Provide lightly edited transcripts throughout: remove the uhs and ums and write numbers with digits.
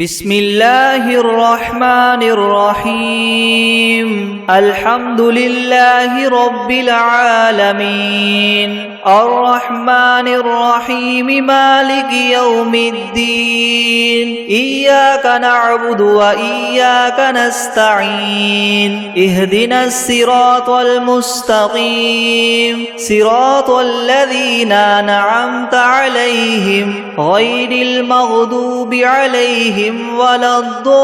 بسم الله الرحمن الرحيم الحمد لله رب العالمين الرحمن الرحيم مالك يوم الدين إياك نعبد وإياك نستعين اهدنا الصراط المستقيم صراط الذين أنعمت عليهم غير المغضوب عليهم ولا الضالين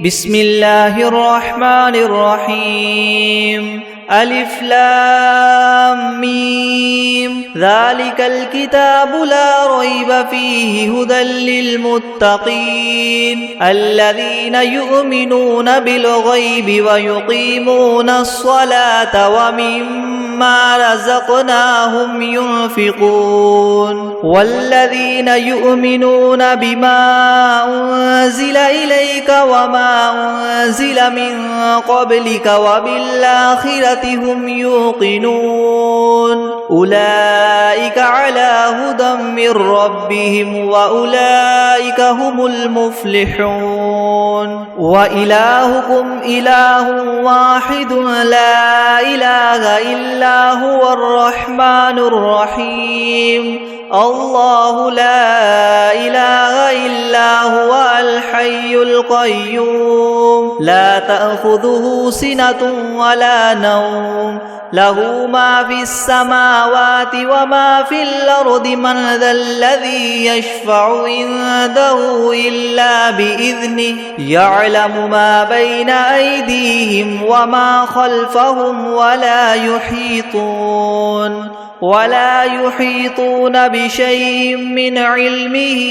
بسم الله الرحمن الرحيم ألف لام ميم ذلك الكتاب لا ريب فيه هدى للمتقين الذين يؤمنون بالغيب ويقيمون الصلاة ومما رزقناهم ينفقون والذين يؤمنون بما أنزل إليك وما أنزل من قبلك وبالآخرة هم يوقنون أولئك على هدى من ربهم وأولئك هم المفلحون وإلهكم إله واحد لا إله إلا هو الرحمن الرحيم الله لا إله إلا هو الحي القيوم لا تأخذه سنة ولا نوم له ما في السماوات وما في الأرض من ذا الذي يشفع عنده إلا بإذنه يعلم ما بين أيديهم وما خلفهم ولا يحيطون بشيء من علمه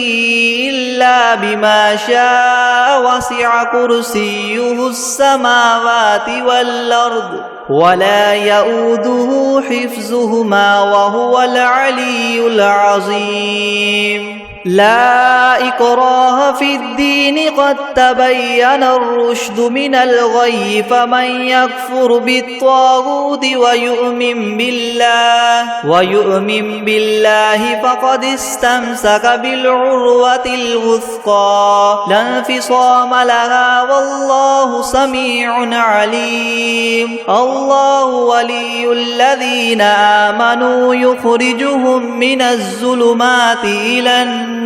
إلا بما شاء وسع كرسيه السماوات والأرض ولا يؤوده حفظهما وهو العلي العظيم لا إكراه في الدين قد تبين الرشد من الغي فمن يكفر بالطاغوت ويؤمن بالله فقد استمسك بالعروة الوثقى لا انفصام لها والله سميع عليم الله ولي الذين آمنوا يخرجهم من الظلمات إلى النور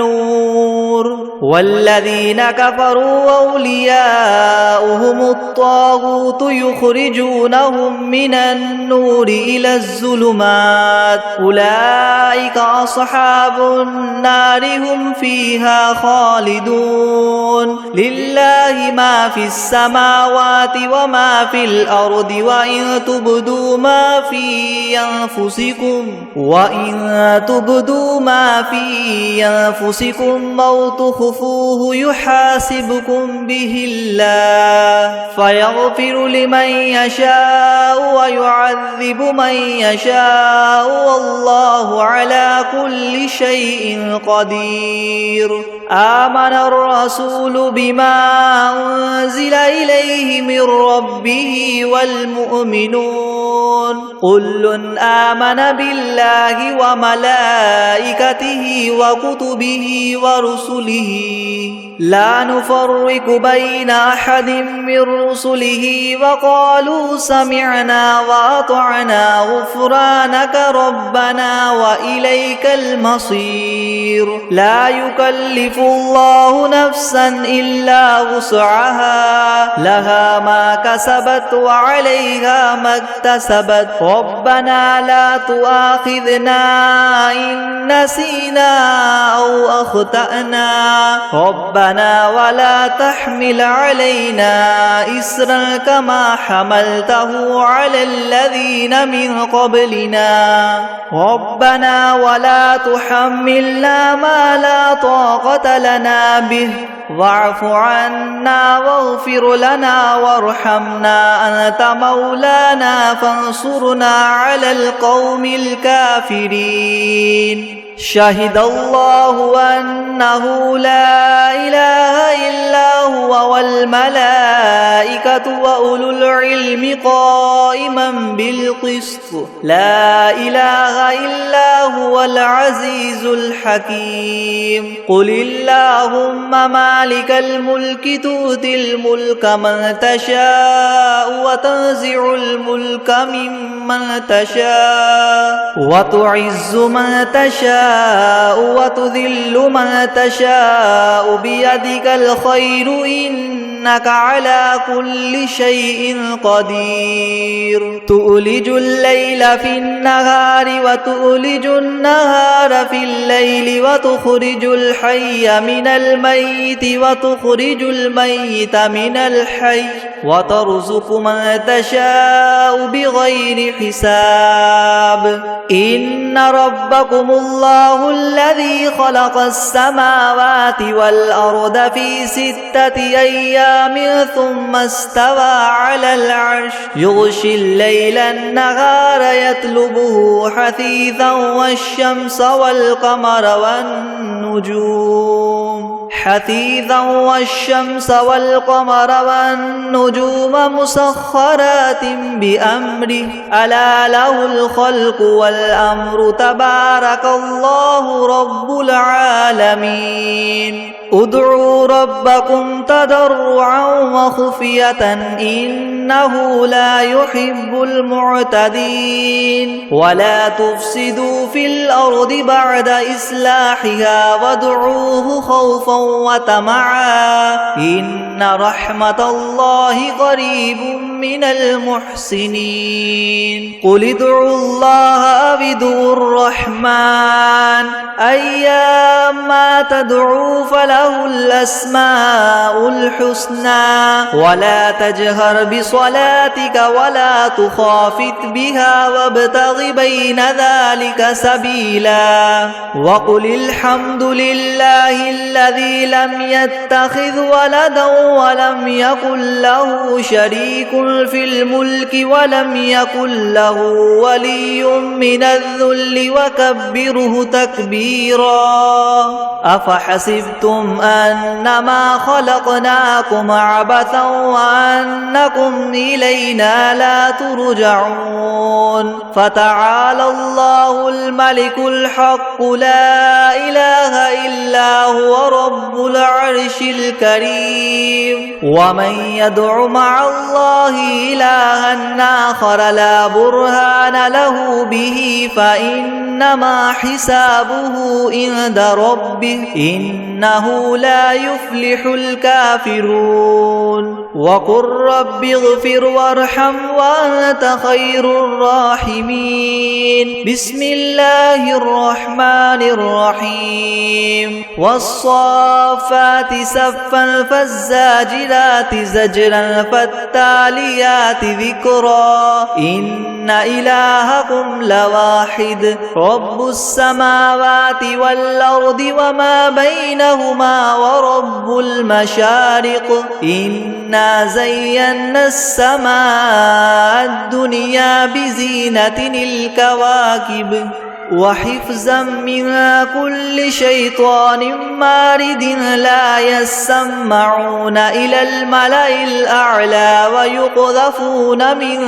والذين كفروا أولياؤهم الطاغوت يخرجونهم من النور إلى الظلمات أولئك أصحاب النار هم فيها خالدون لله ما في السماوات وما في الأرض وإن تبدوا ما في أنفسكم أو تخفوه يحاسبكم به الله فيغفر لمن يشاء ويعذب من يشاء والله على كل شيء قدير آمن الرسول بما أنزل إليه من ربه والمؤمنون كل آمن بالله وملائكته وكتبه ورسله لا نفرق بين أحد من رسله وقالوا سمعنا وأطعنا غفرانك ربنا وإليك المصير لا يكلف الله نفسا إلا وسعها لها ما كسبت وعليها ما اكتسبت ربنا لا تؤاخذنا إن نسينا أو أخطأنا ربنا ولا تحمل علينا إسرا كما حملته على الذين من قبلنا ربنا ولا تحملنا ما لا طاقة لنا به واعف عنا واغفر لنا وارحمنا أنت مولانا فانصرنا على القوم الكافرين شهد الله أنه لا إله إلا هو والملائكة وأولو العلم قائما بالقسط لا إله إلا هو العزيز الحكيم قل اللهم مالك الملك تؤتي الملك من تشاء وتنزع الملك ممن تشاء وتعز من تشاء وتذل من تشاء بيدك الخير إنك على كل شيء قدير تؤلج الليل في النهار وتؤلج النهار في الليل وتخرج الحي من الميت وتخرج الميت من الحي وترزق من تشاء بغير حساب إن ربكم الله الذي خلق السماوات والأرض في 6 أيام ثم استوى على العرش يغشي الليل النهار يطلبه حثيثا والشمس والقمر والنجوم مسخرات بأمره ألا له الخلق والأمر تبارك الله رب العالمين ادعوا ربكم تضرعا وخفية إنه لا يحب المعتدين ولا تفسدوا في الأرض بعد إصلاحها وادعوه خوفا وطمعا إن رحمة الله قريب من المحسنين قل ادعوا الله أو ادعوا الرحمن أيما تدعوا فله الأسماء الحسنى ولا تجهر بصلاتك ولا تخافت بها وابتغ بين ذلك سبيلا وقل الحمد لله الذي لم يتخذ ولدا ولم يكن له شريك في الملك ولم يكن له ولي من الذل وكبره تكبيرا أفحسبتم أنما خلقناكم عبثا وأنكم إلينا لا ترجعون فتعالى الله الملك الحق لا إله إلا هو رب العرش الكريم ومن يدع مع الله إلها آخر لا برهان له به فإنما حسابه عند ربه إنه لا يفلح الكافرون وقل رب اغفر وارحم وأنت خير الراحمين بسم الله الرحمن الرحيم والصافات صفا فالزاجرات زجرا فالتاليات ذكرا إن إلهكم لواحد رب السماوات والأرض وما بينهما ورب المشارق إنا زينا السماء الدنيا بزينة الكواكب وحفظا من كل شيطان مارد لا يسمعون إلى الملأ الأعلى ويقذفون من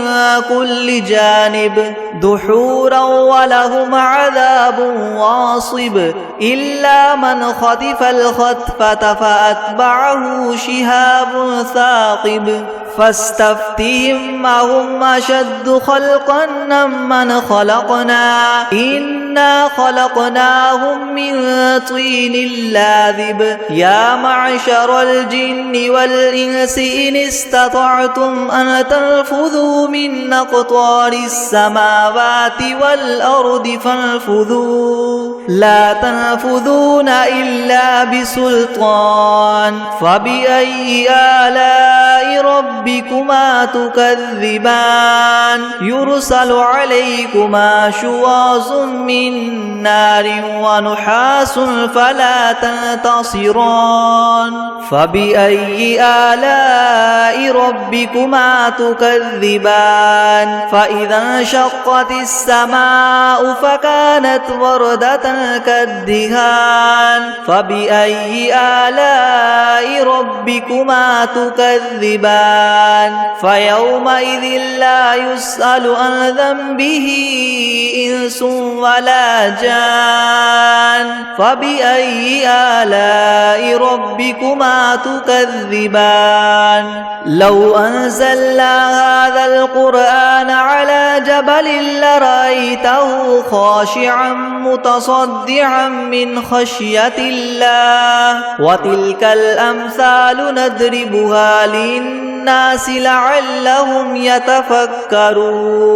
كل جانب دحورا ولهم عذاب واصب إلا من خطف الخطفة فأتبعه شهاب ثاقب فاستفتهم أهم أشد خلقا من خلقنا إنا خلقناهم من طين لاذب يا معشر الجن والإنس إن استطعتم أن تنفذوا من أقطار السماوات والأرض فانفذوا لا تنفذون إلا بسلطان فبأي آلاء ربكما تكذبان يرسل عليكما شواظ من نار ونحاس فلا تنتصران فبأي آلاء ربكما تكذبان فإذا انشقت السماء فكانت وردة كالدهان فبأي آلاء ربكما تكذبان فيومئذ لا يسأل عن ذنبه إنس ولا جان فبأي آلاء ربكما تكذبان لو أنزلنا هذا القرآن على جبل لرأيته خاشعا متصدعا من خشية الله وتلك الأمثال نضربها للناس لعلهم يتفكرون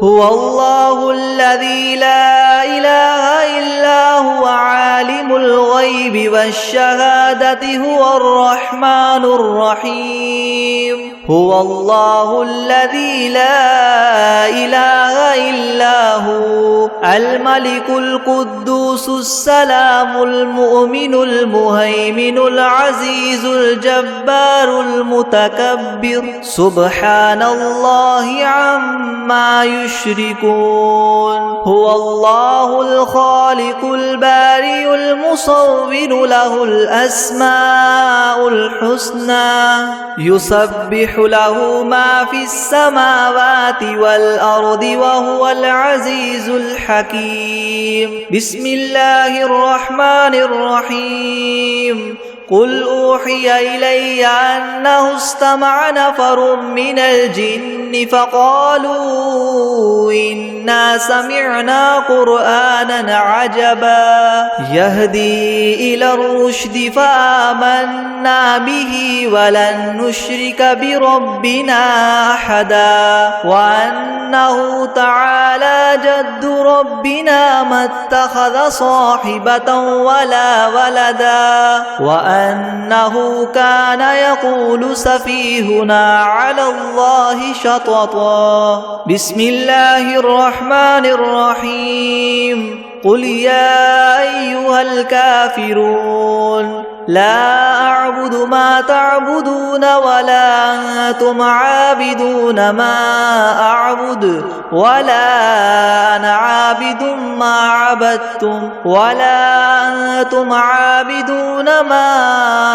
هو الله الذي لا إله إلا هو عالم الغيب والشهادة هو الرحمن الرحيم هو الله الذي لا إله إلا هو الملك القدوس السلام المؤمن المهيمن العزيز الجبار المتكبر سبحان الله عما يشركون هو الله الخالق البارئ المصور له الأسماء الحسنى يسبح له ما في السماوات والأرض وهو العزيز الحكيم بسم الله الرحمن الرحيم قل أوحي إلي أنه استمع نفر من الجن فقالوا إنا سمعنا قرآنا عجبا يهدي إلى الرشد فآمنا به ولن نشرك بربنا أحدا وأنه تعالى جد ربنا ما اتخذ صاحبة ولا ولدا وأنه كان يقول سفيهنا على الله شططا بسم الله الرحمن الرحيم قل يا أيها الكافرون لا أعبد ما تعبدون ولا أنتم عابدون ما أعبد ولا أنا عابد ما عبدتم ولا أنتم عابدون ما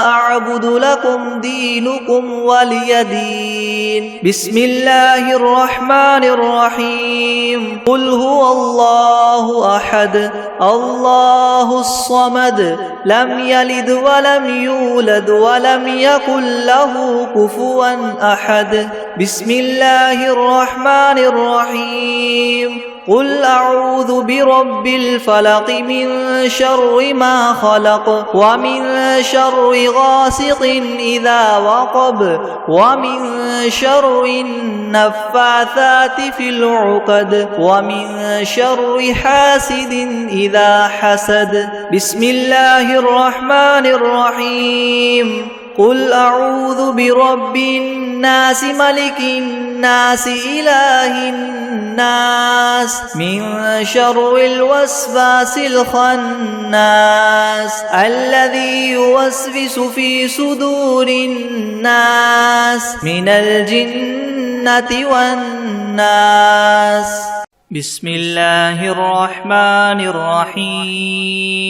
أعبد لكم دينكم ولي دين بسم الله الرحمن الرحيم قل هو الله أحد الله الصمد لم يلد ولم يولد ولم يكن له كفوا أحد بسم الله الرحمن الرحيم قل أعوذ برب الفلق من شر ما خلق ومن شر غاسق إذا وقب ومن شر النفاثات في العقد ومن شر حاسد إذا حسد بسم الله الرحمن الرحيم قل أعوذ برب الناس ملك الناس إله الناس من شر الوسواس الخناس الذي يوسوس في صدور الناس من الجنة والناس بسم الله الرحمن الرحيم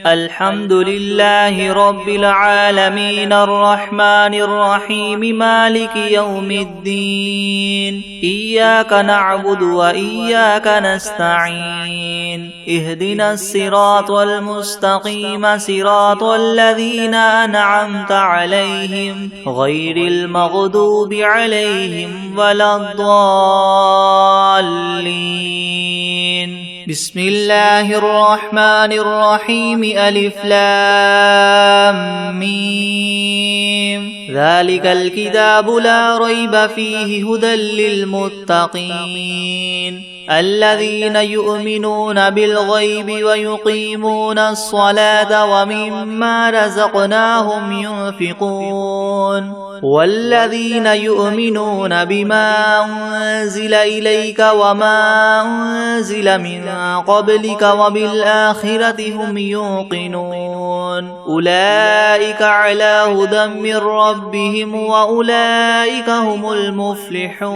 الحمد لله رب العالمين الرحمن الرحيم مالك يوم الدين إياك نعبد وإياك نستعين اهدنا الصراط المستقيم صراط الذين أنعمت عليهم غير المغضوب عليهم ولا الضالين بسم الله الرحمن الرحيم ألف لام ميم ذلك الكتاب لا ريب فيه هدى للمتقين الذين يؤمنون بالغيب ويقيمون الصلاة ومما رزقناهم ينفقون والذين يؤمنون بما أنزل إليك وما أنزل من قبلك وبالآخرة هم يوقنون أولئك على هدى من ربهم وأولئك هم المفلحون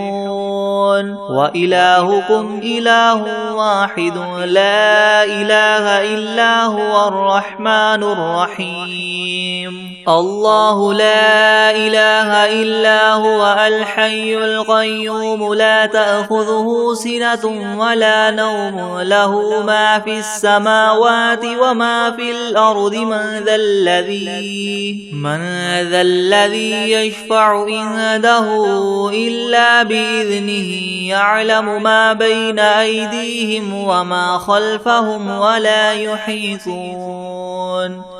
وإلهكم إله واحد لا إله إلا هو الرحمن الرحيم الله لا إله إلا هو الحي القيوم لا تأخذه سنة ولا نوم له ما في السماوات وما في الأرض من ذا الذي يشفع عنده إلا بإذنه يعلم ما بين أيديهم وما خلفهم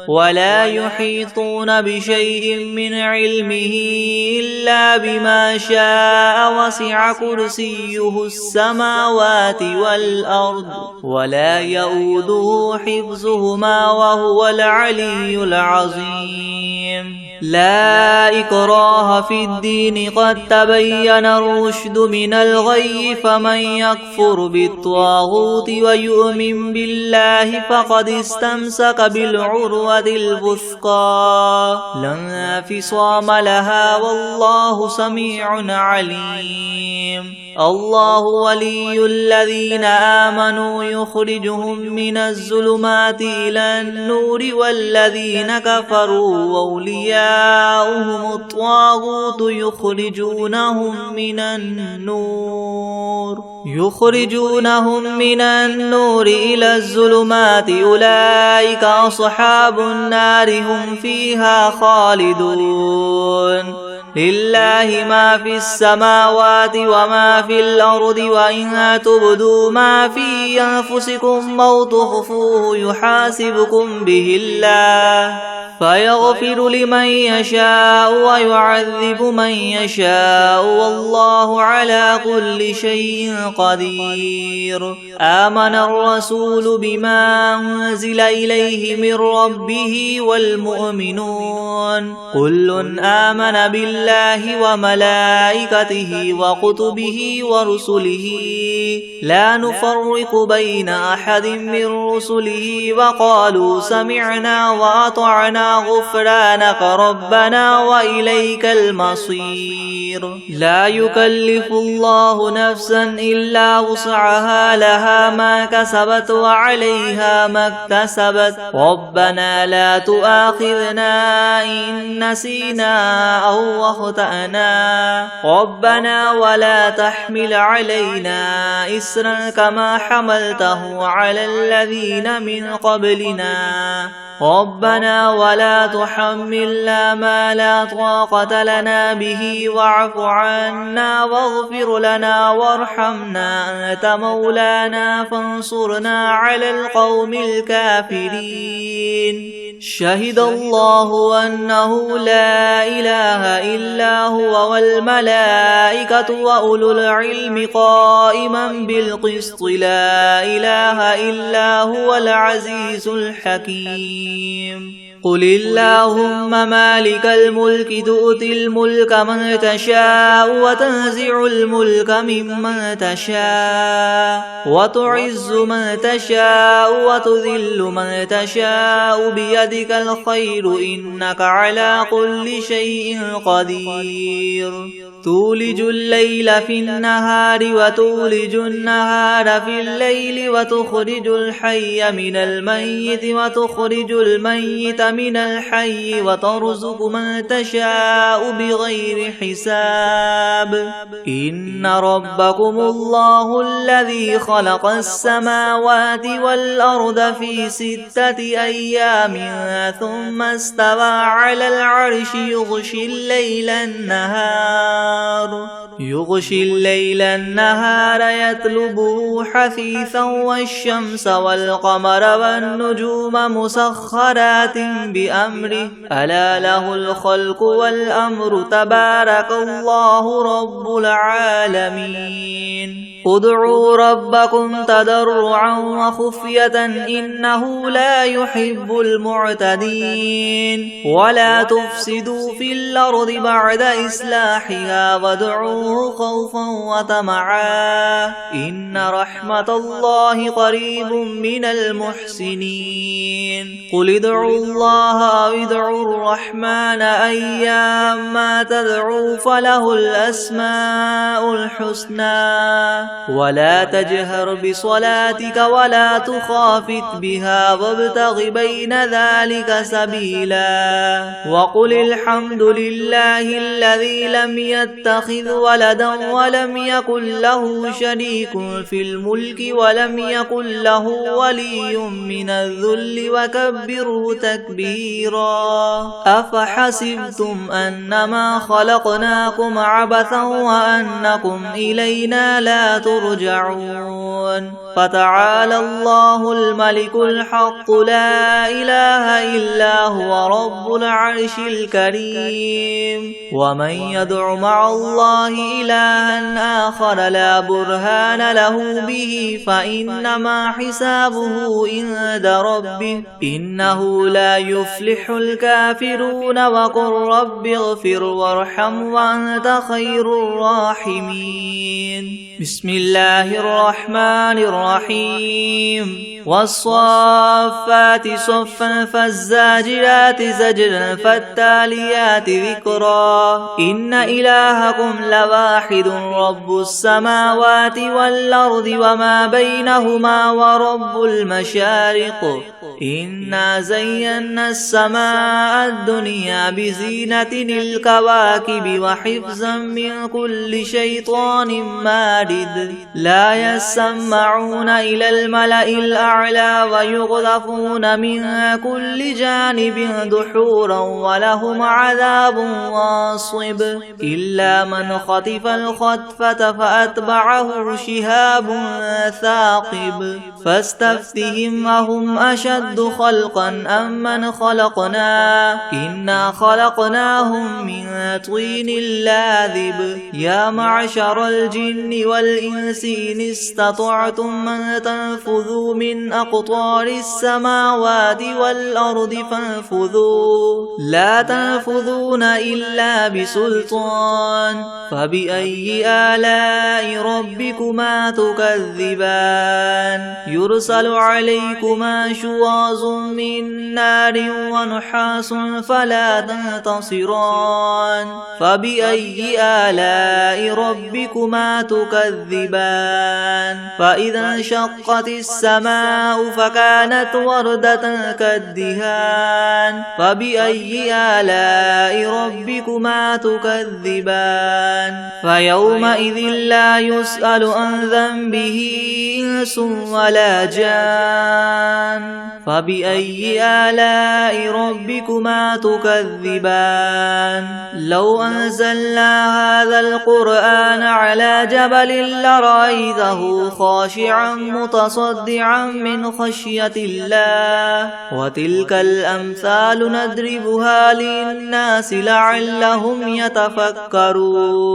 ولا يحيطون بشيء من علمه إلا بما شاء وسع كرسيه السماوات والأرض ولا يؤوده حفظهما وهو العلي العظيم لا إكراه في الدين قد تبين الرشد من الغي فمن يكفر بالطاغوت ويؤمن بالله فقد استمسك بالعروة الوثقى لا انفصام لها والله سميع عليم الله ولي الذين آمنوا يخرجهم من الظلمات إلى النور والذين كفروا أولياؤهم الطاغوت يخرجونهم من النور إلى الظلمات أولئك أصحاب النار هم فيها خالدون لله ما في السماوات وما في الأرض وإن تبدوا ما في أنفسكم أو تخفوه يحاسبكم به الله فيغفر لمن يشاء ويعذب من يشاء والله على كل شيء قدير آمن الرسول بما أنزل إليه من ربه والمؤمنون كل آمن بالله وملائكته وكتبه ورسله لا نفرق بين أحد من رسله وقالوا سمعنا وأطعنا غفرانك ربنا وإليك المصير لا يكلف الله نفسا إلا وسعها لها ما كسبت وعليها ما اكتسبت ربنا لا تؤاخذنا إن نسينا أو أخطأنا ربنا ولا تحمل علينا إسرا كما حملته على الذين من قبلنا ربنا ولا تحملنا ما لا طاقة لنا به واعف عنا واغفر لنا وارحمنا أنت مولانا فانصرنا على القوم الكافرين شهد الله أنه لا إله إلا هو والملائكة وأولو العلم قائما بالقسط لا إله إلا هو العزيز الحكيم قل اللهم مالك الملك تؤتي الملك من تشاء وتنزع الملك ممن تشاء وتعز من تشاء وتذل من تشاء بيدك الخير إنك على كل شيء قدير تولج الليل في النهار وتولج النهار في الليل وتخرج الحي من الميت وتخرج الميت من الحي وترزق من تشاء بغير حساب إن ربكم الله الذي خلق السماوات والأرض في 6 أيام ثم استوى على العرش يغشي الليل النهار يطلبه حثيثا والشمس والقمر والنجوم مسخرات بأمره ألا له الخلق والأمر تبارك الله رب العالمين ادعوا ربكم تضرعا وخفية إنه لا يحب المعتدين ولا تفسدوا في الأرض بعد إصلاحها وادعوه ودعوه خوفا وطمعا إن رحمة الله قريب من المحسنين قل ادعوا الله أو ادعوا الرحمن أيما تدعوا فله الأسماء الحسنى ولا تجهر بصلاتك ولا تخافت بها وابتغ بين ذلك سبيلا وقل الحمد لله الذي لم يتخذ ولدا ولم يكن له شريك في الملك ولم يكن له ولي من الذل وكبره تكبيرا أفحسبتم أنما خلقناكم عبثا وأنكم إلينا لا ترجعون فتعالى الله الملك الحق لا إله إلا هو رب العرش الكريم ومن يدع مع الله إلها آخر لا برهان له به فإنما حسابه عند ربه إنه لا يفلح الكافرون وقل رب اغفر وارحم وأنت خير الراحمين بسم الله الرحمن الرحيم والصافات صفا فالزاجرات زجرا فالتاليات ذكرا إن إلهكم لواحد رب السماوات والأرض وما بينهما ورب المشارق إنا زينا السماء الدنيا بزينة الكواكب وحفظا من كل شيطان مارد لا يسمعون إلى الملأ الأعلى ويقذفون من كل جانب دحورا ولهم عذاب واصب إلا من خطف الخطفة فأتبعه شهاب ثاقب فاستفتهم أهم أشد خلقا أم من خلقنا إنا خلقناهم من طين لاذب يا معشر الجن والإنس إن استطعتم أن تنفذوا من أقطار السماوات والأرض فانفذوا لا تنفذون إلا بسلطان فبأي آلاء ربكما تكذبان يرسل عليكما شواظ من نار ونحاس فلا تنتصران فبأي آلاء ربكما تكذبان فإذا انشقت السماء فكانت وردة كالدهان فبأي آلاء ربكما تكذبان فيومئذ لا يسأل عن ذنبه إنس ولا جان فبأي آلاء ربكما تكذبان لو أنزلنا هذا القرآن على جبل لرأيته خاشعا متصدعا من خشية الله وتلك الأمثال نضربها للناس لعلهم يتفكرون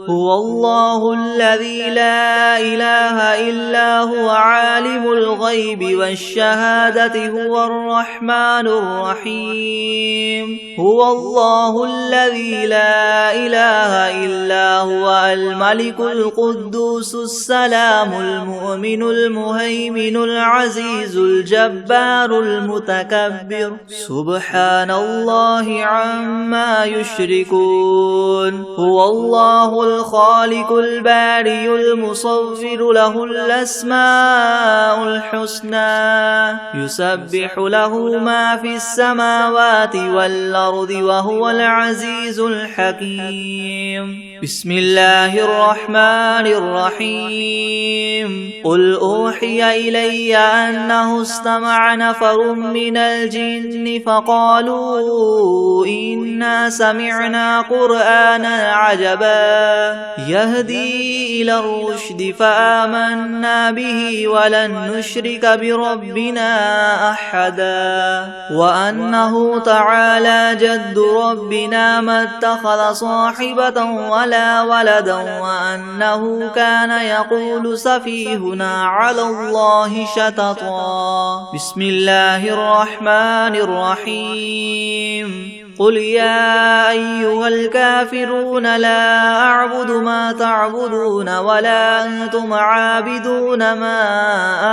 هو الله الذي لا إله إلا هو عالم الغيب والشهادة هو الرحمن الرحيم هو الله الذي لا إله إلا هو الملك القدوس السلام المؤمن المهيمن العزيز الجبار المتكبر سبحان الله عما يشركون هو الله الخالق البارئ المصور له الأسماء الحسنى يسبح له ما في السماوات والأرض وهو العزيز الحكيم بسم الله الرحمن الرحيم قل أوحي إلي أنه استمع نفر من الجن فقالوا إنا سمعنا قرآنا عجبا يهدي إلى الرشد فآمنا به ولن نشرك بربنا أحدا وأنه تعالى جد ربنا ما اتخذ صاحبة ولا ولدا وأنه كان يقول سفيهنا على الله شططا بسم الله الرحمن الرحيم قل يا أيها الكافرون لا أعبد ما تعبدون ولا أنتم عابدون ما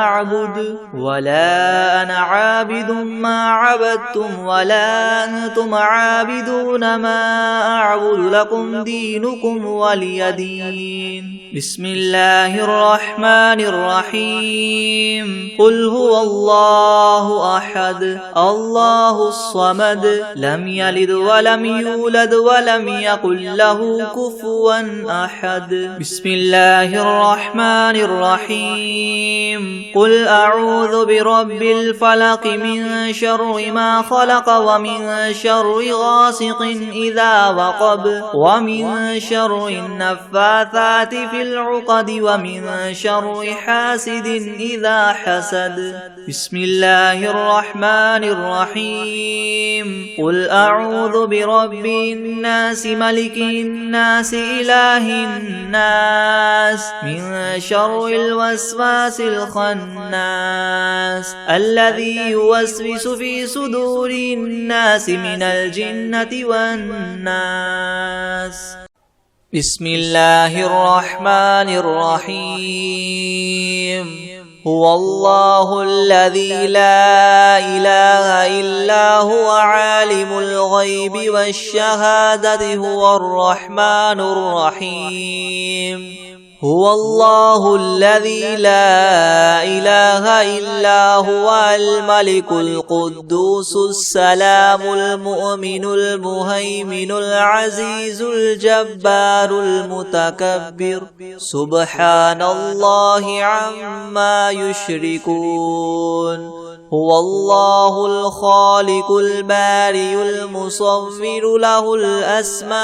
أعبد ولا أنا عابد ما عبدتم ولا أنتم عابدون ما أعبد لكم دينكم ولي دين. بسم الله الرحمن الرحيم. قل هو الله أحد الله الصمد لم يلد ولم يولد ولم يكن له كفوا أحد. بسم الله الرحمن الرحيم. قل أعوذ برب الفلق من شر ما خلق ومن شر غاسق إذا وقب ومن شر النفاثات في العقد ومن شر حاسد إذا حسد. بسم الله الرحمن الرحيم. قل أعوذ برب الناس ملك الناس إله الناس من شر الوسواس الخناس الذي يوسوس في صدور الناس من الجنة والناس. بسم الله الرحمن الرحيم. هو الله الذي لا إله إلا هو عالم الغيب والشهادة هو الرحمن الرحيم. هو الله الذي لا إله إلا هو الملك القدوس السلام المؤمن المهيمن العزيز الجبار المتكبر سبحان الله عما يشركون. هو الله الخالق البارئ المصور له الأسماء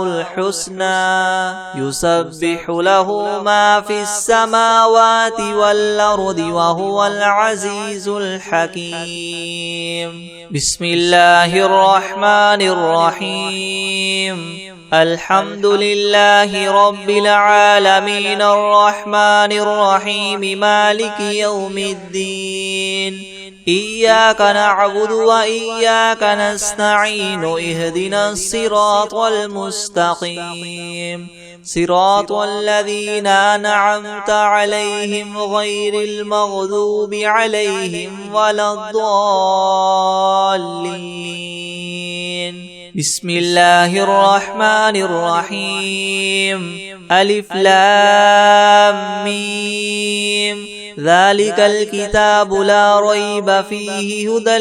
الحسنى يسبح له ما في السماوات والأرض وهو العزيز الحكيم. بسم الله الرحمن الرحيم. الحمد لله رب العالمين الرحمن الرحيم مالك يوم الدين إياك نعبد وإياك نستعين اهدنا الصراط المستقيم صراط الذين أنعمت عليهم غير المغضوب عليهم ولا الضالين. بسم الله الرحمن الرحيم. ألف لام ميم ذلك الكتاب لا ريب فيه هدى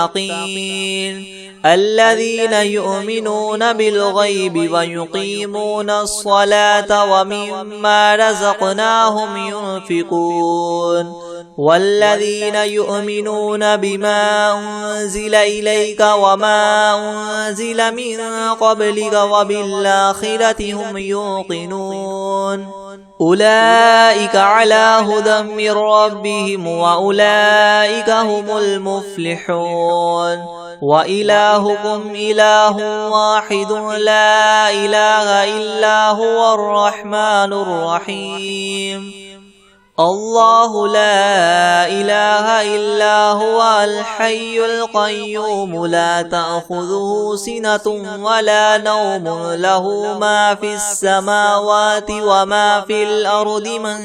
للمتقين الذين يؤمنون بالغيب ويقيمون الصلاة ومما رزقناهم ينفقون والذين يؤمنون بما أنزل إليك وما أنزل من قبلك وبالآخرة هم يوقنون أولئك على هدى من ربهم وأولئك هم المفلحون. وإلهكم إله واحد لا إله إلا هو الرحمن الرحيم. الله لا إله إلا هو الحي القيوم لا تأخذه سنة ولا نوم له ما في السماوات وما في الأرض من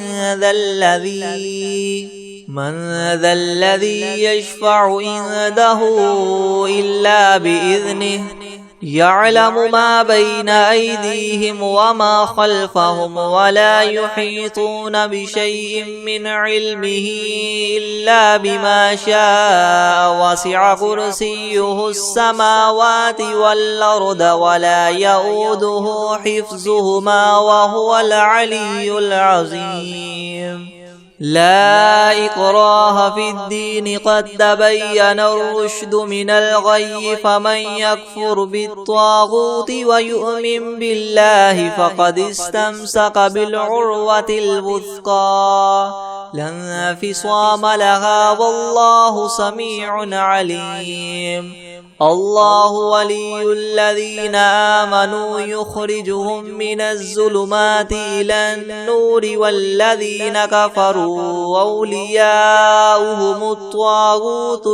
ذا الذي يشفع عنده إلا بإذنه يعلم ما بين أيديهم وما خلفهم ولا يحيطون بشيء من علمه إلا بما شاء وسع كرسيه السماوات والأرض ولا يؤوده حفظهما وهو العلي العظيم. لا إكراه في الدين قد تبين الرشد من الغي فمن يكفر بالطاغوت ويؤمن بالله فقد استمسك بالعروة الوثقى لا انفصام لها والله سميع عليم. الله ولي الذين آمنوا يخرجهم من الظلمات إلى النور والذين كفروا أولياؤهم الطاغوت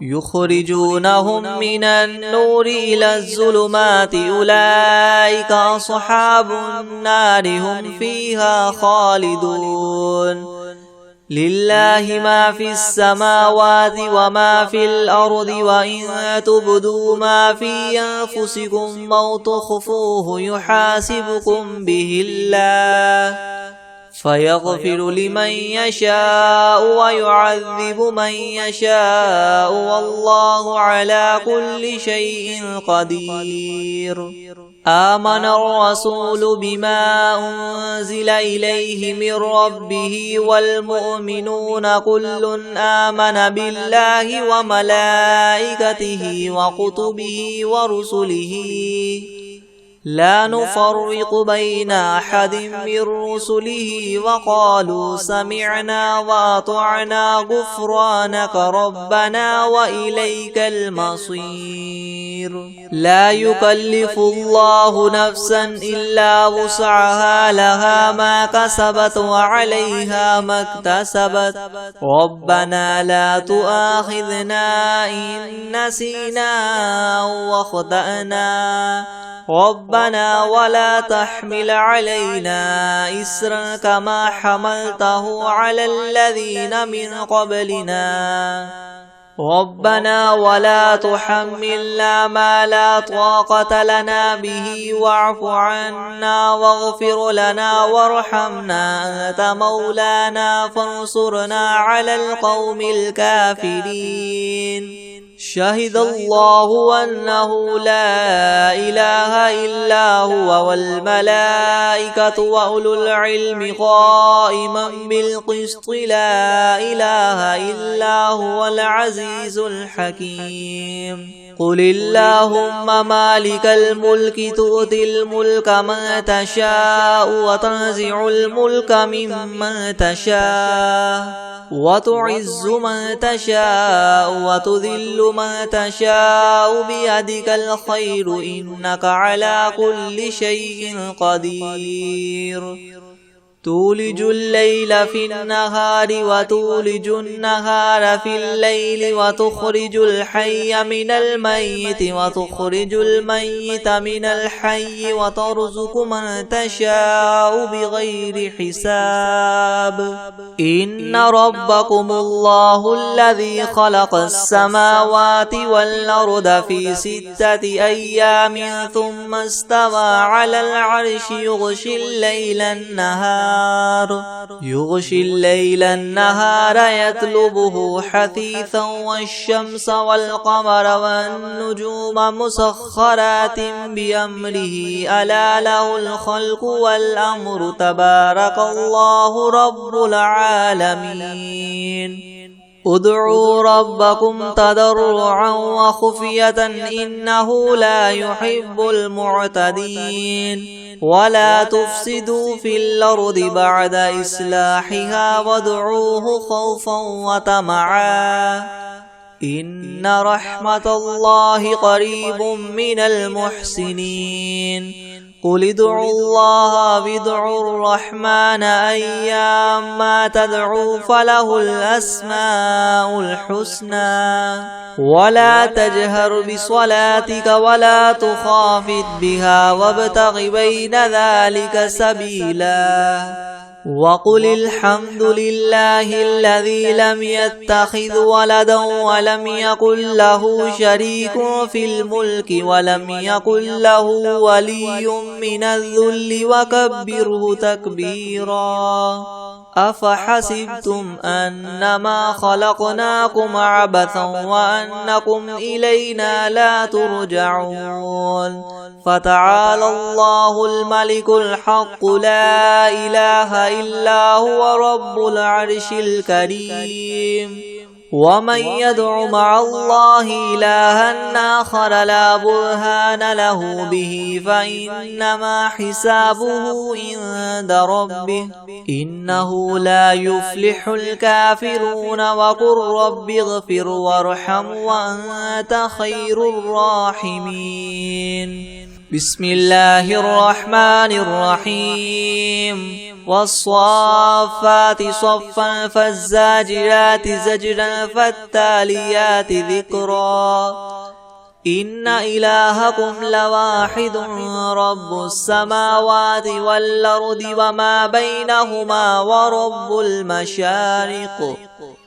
يخرجونهم من النور إلى الظلمات أولئك أصحاب النار هم فيها خالدون لله ما في السماوات وما في الأرض وإن تبدوا ما في أنفسكم أو تخفوه يحاسبكم به الله فيغفر لمن يشاء ويعذب من يشاء والله على كل شيء قدير آمن الرسول بما أنزل إليه من ربه والمؤمنون كل آمن بالله وملائكته وكتبه ورسله لا نفرق بين أحد من رسله وقالوا سمعنا وأطعنا غفرانك ربنا وإليك المصير لا يكلف الله نفسا إلا وسعها لها ما كسبت وعليها ما اكتسبت ربنا لا تؤاخذنا إن نسينا أو أخطأنا ربنا ولا تحمل علينا إسرا كما حملته على الذين من قبلنا ربنا ولا تحملنا ما لا طاقة لنا به واعف عنا واغفر لنا وارحمنا أنت مولانا فانصرنا على القوم الكافرين شهد الله أنه لا إله إلا هو والملائكة وأولو العلم قائما بالقسط لا إله إلا هو العزيز الحكيم قل اللهم مالك الملك تؤتي الملك من تشاء وتنزع الملك ممن تشاء وتعز من تشاء وتذل من تشاء بيدك الخير إنك على كل شيء قدير تولج الليل في النهار وتولج النهار في الليل وتخرج الحي من الميت وتخرج الميت من الحي وترزق من تشاء بغير حساب إن ربكم الله الذي خلق السماوات والأرض في 6 أيام ثم استوى على العرش يغشي الليل النهار يطلبه حثيثا والشمس والقمر والنجوم مسخرات بأمره ألا له الخلق والأمر تبارك الله رب العالمين ادعوا ربكم تضرعا وخفية إنه لا يحب المعتدين ولا تفسدوا في الأرض بعد إصلاحها وادعوه خوفا وطمعا إن رحمة الله قريب من المحسنين قل ادعوا الله وادعوا الرحمن أيما تدعوا فله الأسماء الحسنى ولا تجهر بصلاتك ولا تخافت بها وابتغ بين ذلك سبيلا وقل الحمد لله الذي لم يتخذ ولدا ولم يكن له شريك في الملك ولم يكن له ولي من الذل وكبره تكبيرا أفحسبتم أنما خلقناكم عبثا وأنكم إلينا لا ترجعون فتعالى الله الملك الحق لا إله إلا هو رب العرش الكريم ومن يدع مع الله إلها آخر لا برهان له به فإنما حسابه عند ربه إنه لا يفلح الكافرون وقل رب اغفر وارحم وأنت خير الراحمين بسم الله الرحمن الرحيم والصافات صفا فالزاجرات زجرا فالتاليات ذكرا إن إلهكم لواحد رب السماوات والأرض وما بينهما ورب المشارق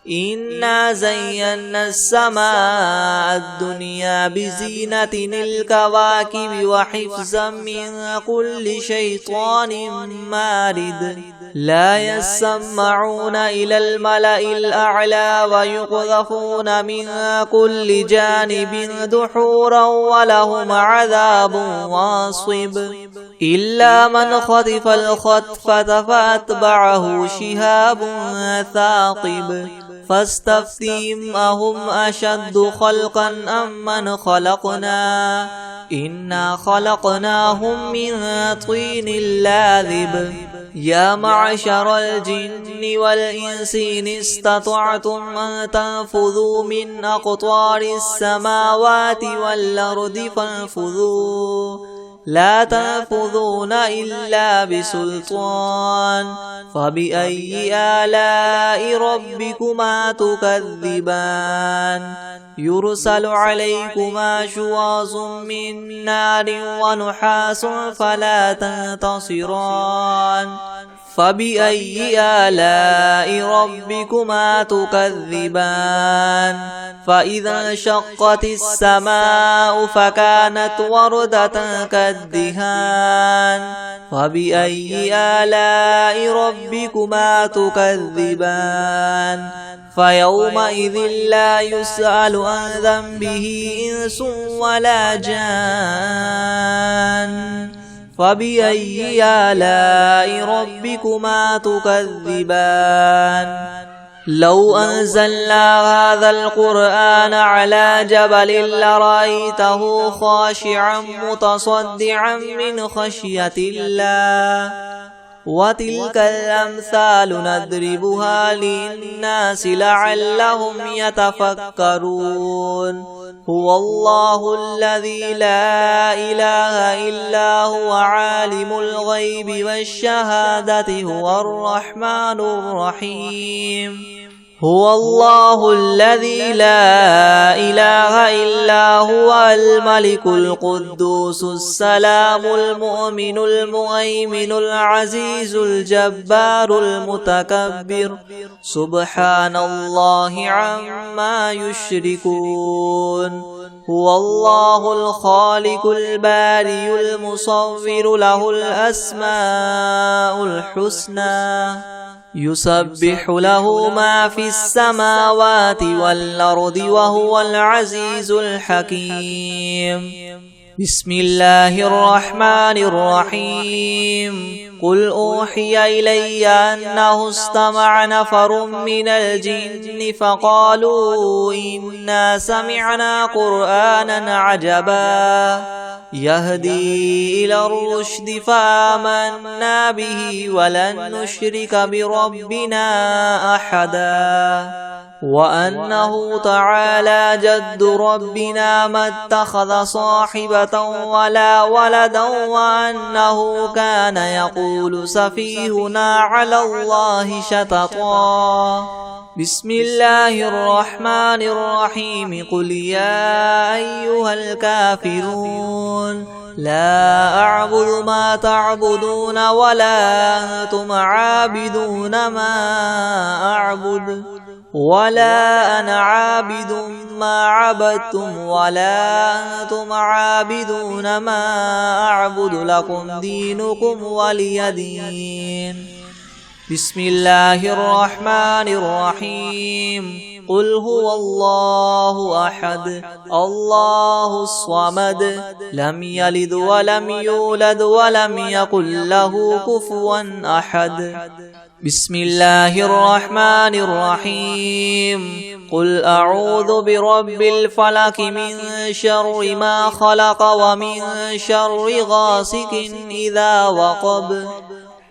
إنا زينا السماء الدنيا بزينة الكواكب وحفظا من كل شيطان مارد لا يسمعون إلى الملأ الأعلى ويقذفون من كل جانب دحورا ولهم عذاب واصب إلا من خطف الخطفة فأتبعه شهاب ثاقب فاستفتهم أهم أشد خلقا أم من خلقنا إنا خلقناهم من طين لاذب يا معشر الجن والإنس إن استطعتم أن تنفذوا من أقطار السماوات والأرض فانفذوا لا تنفذون إلا بسلطان فبأي آلاء ربكما تكذبان يرسل عليكما شواظ من نار ونحاس فلا تنتصران فبأي آلاء ربكما تكذبان فإذا انشقت السماء فكانت وردة كالدهان فبأي آلاء ربكما تكذبان فيومئذ لا يسأل عن ذنبه إنس ولا جان فبأي آلاء ربكما تكذبان لو أنزلنا هذا القرآن على جبل لرأيته خاشعا متصدعا من خشية الله وتلك الأمثال نضربها للناس لعلهم يتفكرون هو الله الذي لا إله إلا هو عالم الغيب والشهادة هو الرحمن الرحيم هو الله الذي لا إله إلا هو الملك القدوس السلام المؤمن المهيمن العزيز الجبار المتكبر سبحان الله عما يشركون هو الله الخالق البارئ المصور له الأسماء الحسنى يسبح له ما في السماوات والأرض وهو العزيز الحكيم بسم الله الرحمن الرحيم قل أوحي إلي أنه استمع نفر من الجن فقالوا إنا سمعنا قرآنا عجبا يهدي إلى الرشد فآمنا به ولن نشرك بربنا أحدا وأنه تعالى جد ربنا ما اتخذ صاحبة ولا ولدا وأنه كان يقول سفيهنا على الله شططا بسم الله الرحمن الرحيم قل يا أيها الكافرون لا أعبد ما تعبدون ولا أنتم عابدون ما أعبد ولا أنا عابد ما عبدتم ولا أنتم عابدون ما أعبد لكم دينكم ولي دين بسم الله الرحمن الرحيم قل هو الله أحد الله الصمد لم يلد ولم يولد ولم يكن له كفوا أحد بسم الله الرحمن الرحيم قل أعوذ برب الفلك من شر ما خلق ومن شر غاسق إذا وقب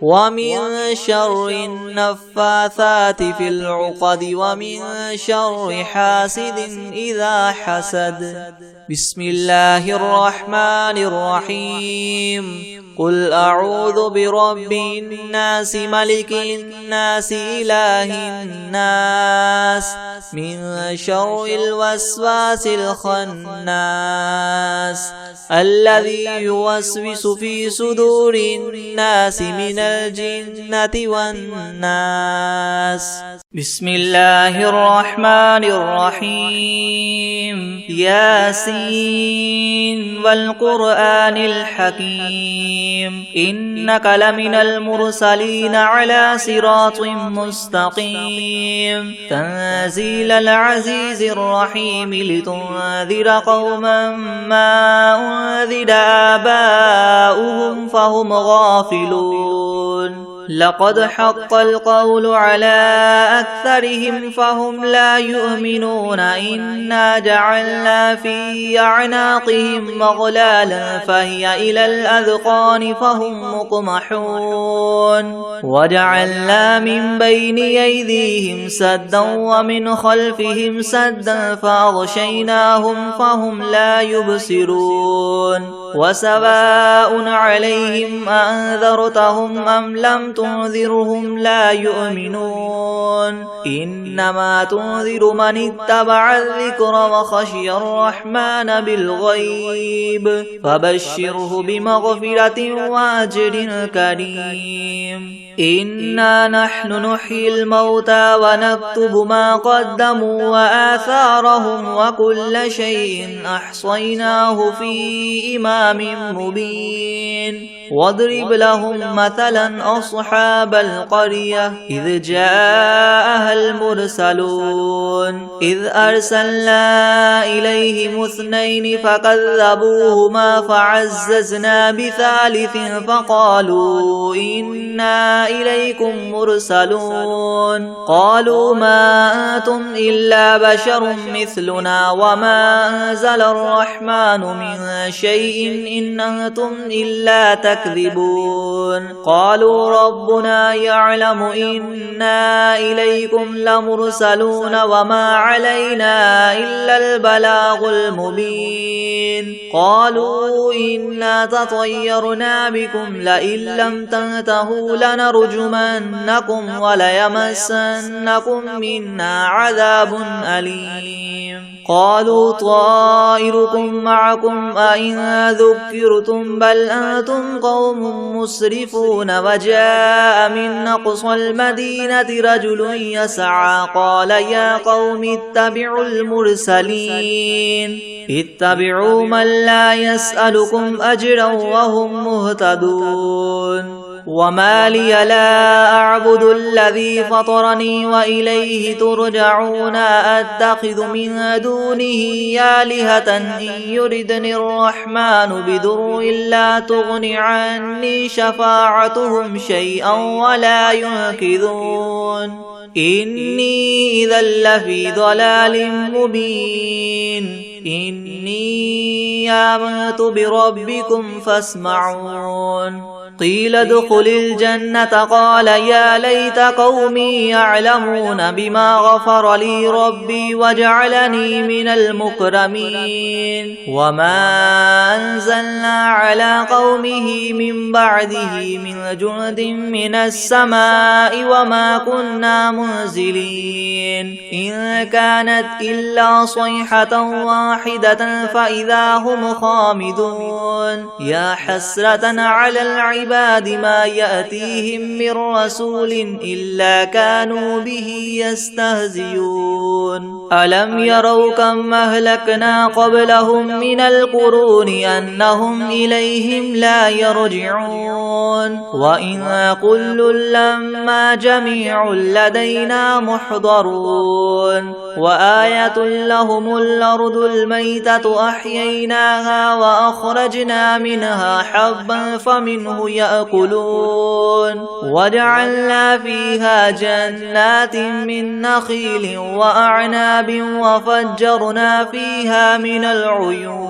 ومن شر النفاثات في العقد ومن شر حاسد إذا حسد. بسم الله الرحمن الرحيم. قل أعوذ برب الناس ملك الناس إله الناس من شر الوسواس الخناس الذي يوسوس في صدور الناس من الجنة والناس. بسم الله الرحمن الرحيم. ياسين والقرآن الحكيم إنك لمن المرسلين على صراط مستقيم تنزيل العزيز الرحيم لتنذر قوما ما أنذر آباؤهم فهم غافلون. لقد حق القول على أكثرهم فهم لا يؤمنون. إنا جعلنا في أعناقهم مغلالا فهي إلى الأذقان فهم مقمحون. وجعلنا من بين أيديهم سدا ومن خلفهم سدا فأغشيناهم فهم لا يبصرون. وسواء عليهم أنذرتهم أم لم تنذرهم لا يؤمنون. إنما تنذر من اتبع الذكر وخشي الرحمن بالغيب فبشره بمغفرة وأجر كريم. إنا نحن نحيي الموتى ونكتب ما قدموا وآثارهم وكل شيء أحصيناه في إمام مبين. واضرب لهم مثلا أصحاب القرية إذ جاءها المرسلون إذ أرسلنا إليهم اثنين فكذبوهما فعززنا بثالث فقالوا إنا إليكم مرسلون. قالوا ما أنتم إلا بشر مثلنا وما أنزل الرحمن من شيء إن أنتم إلا تكذبون. قالوا ربنا يعلم إنا إليكم لمرسلون وما علينا إلا البلاغ المبين. قالوا إنا تطيرنا بكم لئن لم تنتهوا لنرجمنكم وليمسنكم منا عذاب أليم. قالوا طائركم معكم أئن ذكرتم بل أنتم قوم مسرفون. وجاء من أقصى المدينة رجل يسعى قال يا قوم اتبعوا المرسلين اتبعوا من لا يسألكم أجرا وهم مهتدون. وما لي لا أعبد الذي فطرني وإليه ترجعون. أتخذ من دونه آلهة إن يردني الرحمن بضر لا تغن عني شفاعتهم شيئا ولا ينقذون. إني إذا لفي ضلال مبين. إني آمنت بربكم فاسمعون. قيل ادخل الجنة قال يا ليت قومي يعلمون بما غفر لي ربي وجعلني من المكرمين. وما أنزلنا على قومه من بعده من جند من السماء وما كنا منزلين. إن كانت إلا صيحة واحدة فإذا هم خامدون. يا حسرة على العباد ما يأتيهم من رسول إلا كانوا به يستهزئون. ألم يروا كم أهلكنا قبلهم من القرون أنهم إليهم لا يرجعون. وإن كل لما جميع لدينا محضرون. وآية لهم الأرض الميتة أحييناها وأخرجنا منها حبا فمنه يأكلون وجعلنا فيها جنات من نخيل وأعناب وفجرنا فيها من العيون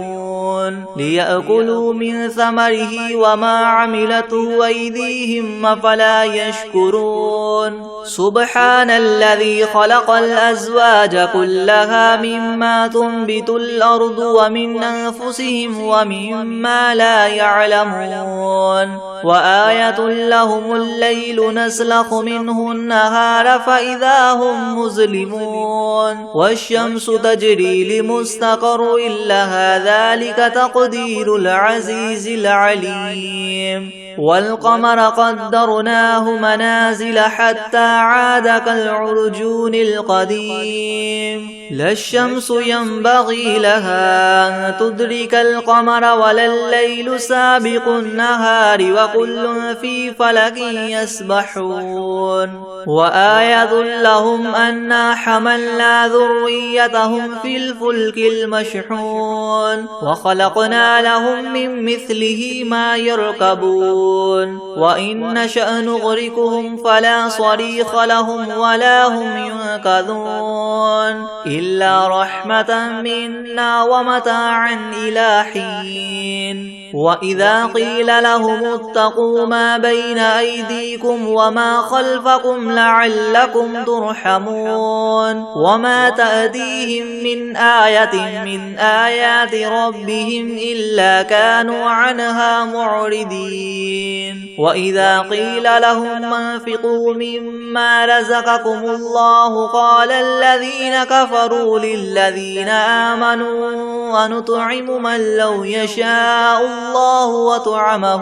ليأكلوا من ثمره وما عملته أيديهم أفلا يشكرون سبحان الذي خلق الأزواج كلها مما تنبت الأرض ومن أنفسهم ومما لا يعلمون وآية لهم الليل نسلخ منه النهار فإذا هم مظلمون والشمس تجري لمستقر لها ذلك تقدير العزيز العليم والقمر قدرناه منازل حتى عاد كالعرجون القديم لا الشمس ينبغي لها أن تدرك القمر ولا الليل سابق النهار وكل في فلك يسبحون وآية لهم أنا حملنا ذريتهم في الفلك المشحون وخلقنا لهم من مثله ما يركبون وإن نشأ نغرقهم فلا صريخ لهم ولا هم ينقذون إلا رحمة منا ومتاعا إلى حين وإذا قيل لهم اتقوا ما بين أيديكم وما خلفكم لعلكم ترحمون وما تأتيهم من آية من آيات ربهم إلا كانوا عنها معرضين وإذا قيل لهم انفقوا مما رزقكم الله قال الذين كفروا للذين آمنوا ونطعم من لو يشاء الله وطعمه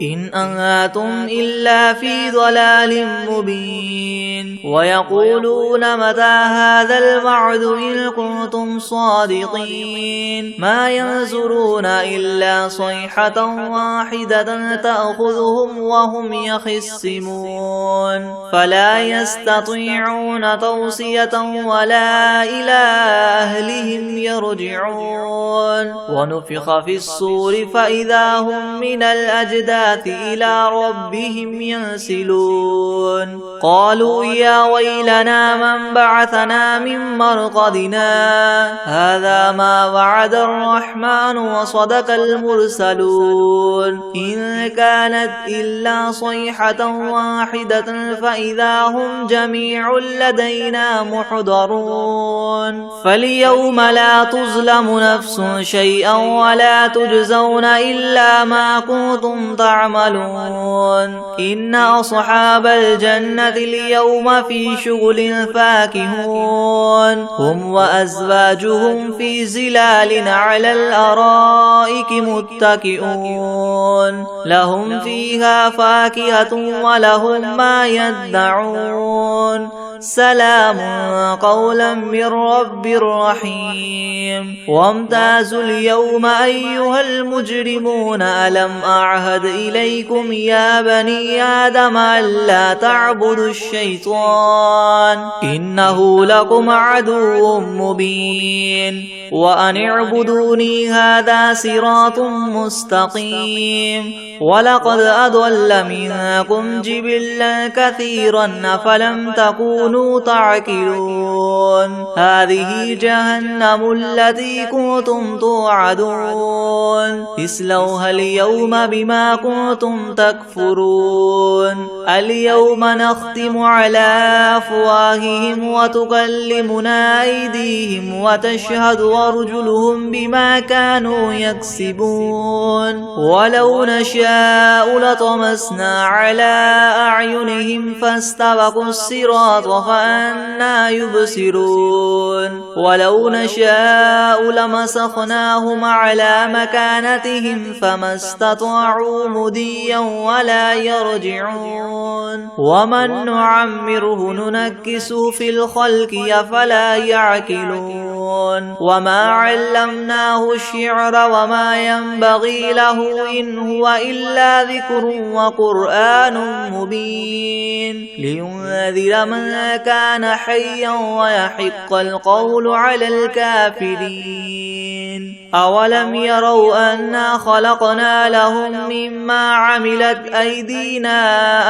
إن أنتم إلا في ضلال مبين ويقولون متى هذا الوعد إن كنتم صادقين ما ينظرون إلا صيحة واحدة تأخذهم وهم يخصمون فلا يستطيعون توصية ولا إلى أهلهم يرجعون ونفخ في الصور فإذا هم من الأجداث إلى ربهم ينسلون قالوا يا ويلنا من بعثنا من مرقدنا هذا ما وعد الرحمن وصدق المرسلون إن كانت إلا صيحة واحدة فإذا هم جميع لدينا محضرون فاليوم لا تظلم نفس شيئا ولا تجزون إلا ما كنتم تعملون إن أصحاب الجنة اليوم في شغل فاكهون هم وأزواجهم في زلال على الأرائك متكئون لهم فيها فاكهة ولهم ما يدعون سلام قولا من رب رحيم وامتازوا اليوم أيها المجرمون ألم أعهد إليكم يا بني آدم ألا تعبدوا الشيطان إنه لكم عدو مبين وأن اعبدوني هذا صراط مستقيم ولقد أضل منكم جبلا كثيرا أفلم تكونوا تعقلون هذه جهنم التي كنتم توعدون اصلوها اليوم بما كنتم تكفرون اليوم نختم على أفواههم وتكلمنا أيديهم وتشهد أرجلهم بما كانوا يكسبون ولو نشاء لطمسنا على أعينهم فاستبقوا الصراط فأنى يبصرون ولو نشاء لمسخناهم على مكانتهم فما استطاعوا مديا ولا يرجعون ومن نعمره ننكسه في الخلق أفلا يعقلون وما علمناه الشعر وما ينبغي له إن هو إلا إلا ذكر وقرآن مبين لينذر من كان حيا ويحق القول على الكافرين أولم يروا أنا خلقنا لهم مما عملت أيدينا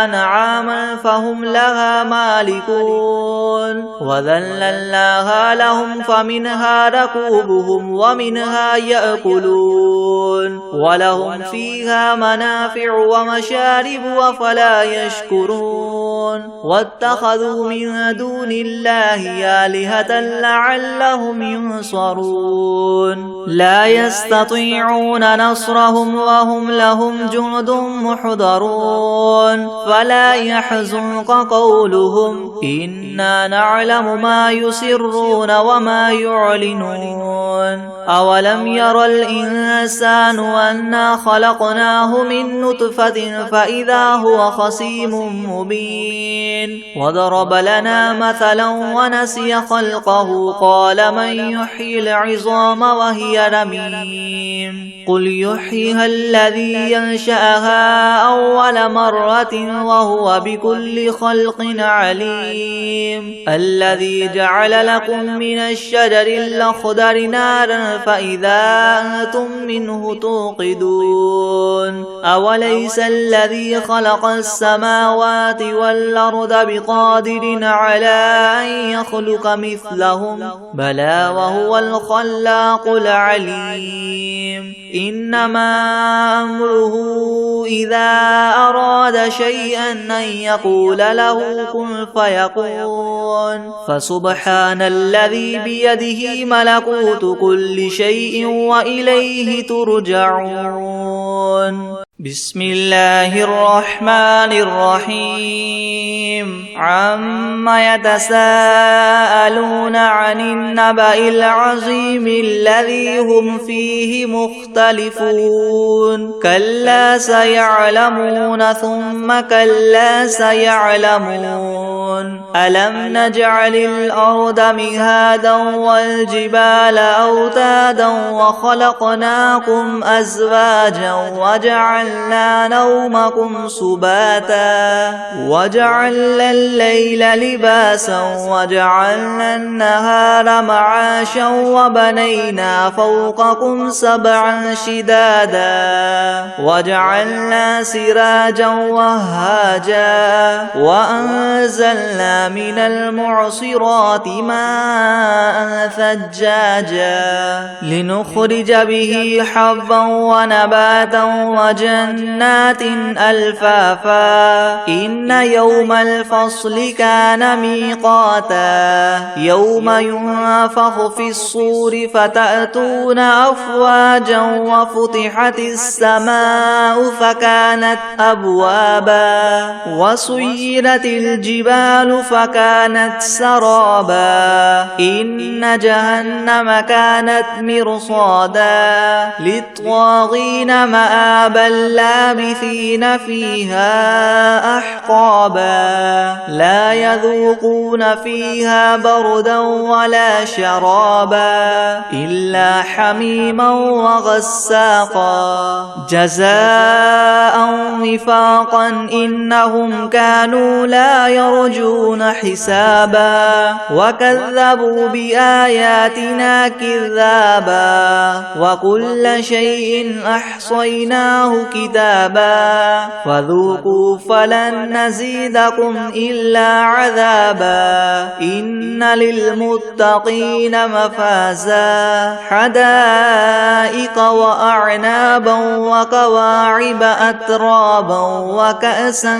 أنعاما فهم لها مالكون وذللناها لهم فمنها ركوبهم ومنها يأكلون ولهم فيها منافع ومشارب أفلا يشكرون واتخذوا من دون الله آلهة لعلهم ينصرون لا يستطيعون نصرهم وهم لهم جند محضرون فلا يحزنك قولهم إنا نعلم ما يسرون وما يعلنون أولم ير الإنسان أنا خلقناه من نطفة فإذا هو خصيم مبين وضرب لنا مثلا ونسي خلقه قال من يحيي العظام وهي رميم قل يحييها الذي ينشأها أول مرة وهو بكل خلق عليم الذي جعل لكم من الشجر الأخضر نارا فإذا أنتم منه توقدون أوليس الذي خلق السماوات والأرض بقادر على أن يخلق مثلهم بلى وهو الخلاق العليم إنما أمره إذا أراد شيئا أن يقول له كن فيكون فسبحان الذي بيده ملكوت كل شيء وإليه ترجعون بسم الله الرحمن الرحيم عما يتساءلون عن النبأ العظيم الذي هم فيه مختلفون كلا سيعلمون ثم كلا سيعلمون ألم نجعل الأرض مهادا والجبال أوتادا وخلقناكم أزواجا وجعلنا نومكم سباتا وجعلنا الليل لباسا وجعلنا النهار معاشا وبنينا فوقكم سبعا شدادا وجعلنا سراجا وهاجا وأنزلنا من المعصرات ماء ثجاجا لنخرج به حبا ونباتا وجنات ألفافا إن يوم الفصل كان ميقاتا يوم ينفخ في الصور فتأتون أفواجا وفتحت السماء فكانت أبوابا وسيرت الجبال فكانت سرابا إن جهنم كانت مرصادا للطاغين مآبا لابثين فيها أحقابا لا يذوقون فيها بردا ولا شرابا إلا حميما وغساقا جزاء وفاقا إنهم كانوا لا يرجون حسابا وكذبوا بآياتنا كذابا وكل شيء أحصيناه كتابا فذوقوا فلن نزيدكم إلا عذابا إن للمتقين مفازا حدائق وأعنابا وكواعب أترابا وكأسا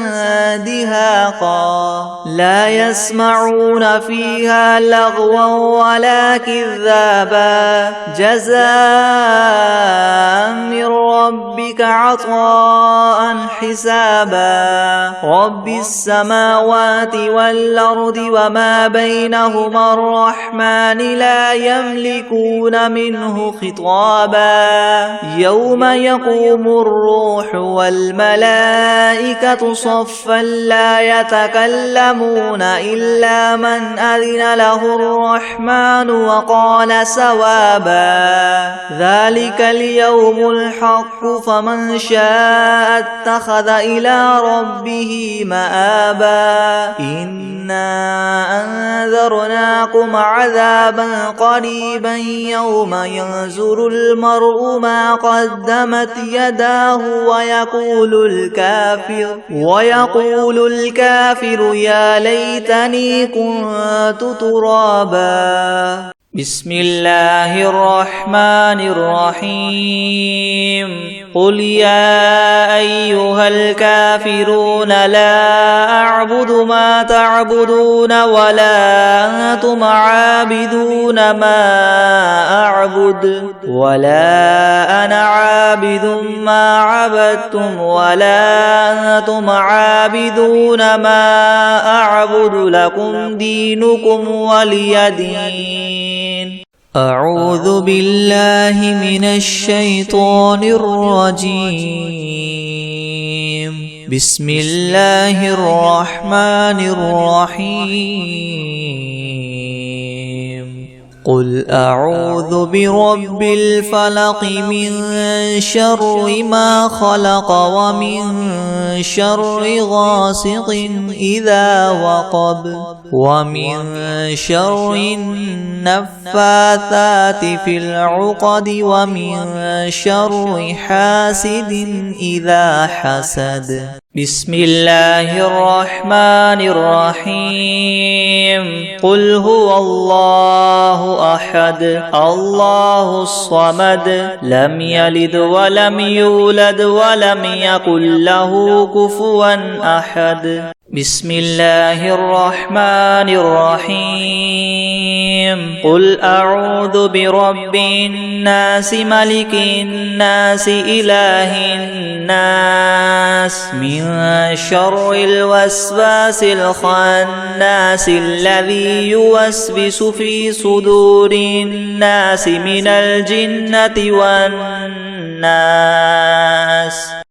دهاقا لا يسمعون فيها لغوا ولا كذابا جزاء من ربك عطاء حسابا رب السماوات والأرض وما بينهما الرحمن لا يملكون منه خطابا يوم يقوم الروح والملائكة صفا لا يتكلمون إلا من أذن له الرحمن وقال سوابا ذلك اليوم الحق فمن شاء اتخذ إلى ربه مآبا إنا أنذرناكم عذابا قريبا يوم ينظر المرء ما قدمت يداه ويقول الكافر يا ليتني كنت ترابا. بسم الله الرحمن الرحيم. قل يا أيها الكافرون لا أعبد ما تعبدون ولا أنتم عابدون ما أعبد ولا أنا عابد ما عبدتم ولا أنتم عابدون ما أعبد لكم دينكم ولي دين. أعوذ بالله من الشيطان الرجيم. بسم الله الرحمن الرحيم. قل أعوذ برب الفلق من شر ما خلق ومن شر غاسق إذا وقب ومن شر النفاثات في العقد ومن شر حاسد إذا حسد. بسم الله الرحمن الرحيم. قل هو الله أحد الله الصمد لم يلد ولم يولد ولم يكن له كفوا أحد. بسم الله الرحمن الرحيم. قل أعوذ برب الناس ملك الناس إله الناس من شر الوسواس الخناس الذي يوسوس في صدور الناس من الجنة والناس.